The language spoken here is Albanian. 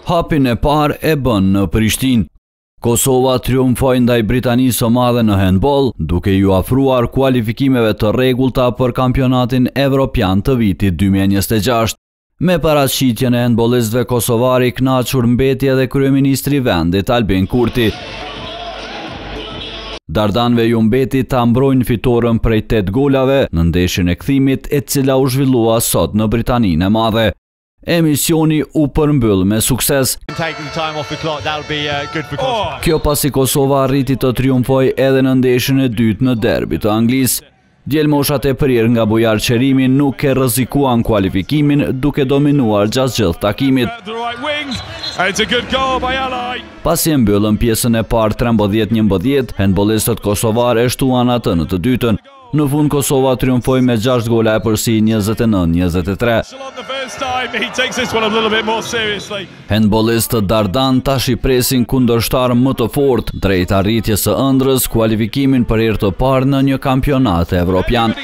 Hapin e parë e bën në Prishtinë. Kosova triumfoi ndaj Britanisë së Madhe në handball, duke ju afruar kualifikimeve të rregullta për kampionatin evropian të vitit 2026. Me paraqitjen e handballistëve kosovar i kënaqur mbeti edhe kryeministri i vendit Albin Kurti. Dardanëve ju mbeti ta mbrojnë fitoren prej 8 golave në ndeshjen e kthimit, e cila u zhvillua sot në Britaninë e Madhe. Emisioni u përmbyll me sukses. Kjo pasi Kosova arriti të triumfoj edhe në ndeshjen e dytë në derbi të Anglisë. Djelmoshat e prirë nga Bujar Qerimi nuk e rrezikuan kualifikimin, duke dominuar gjatë gjithë takimit. Pasi e mbyllën pjesën e parë 13-11, handballistët kosovar e shtuan atë në të dytën. Në fund Kosova triumfoi me 6 gola e përsi 29-23. Handballistët Dardan tash i presin kundërshtar më të fortë drejt arritjes së ëndrrës, kualifikimin për herë të parë në një kampionat evropian.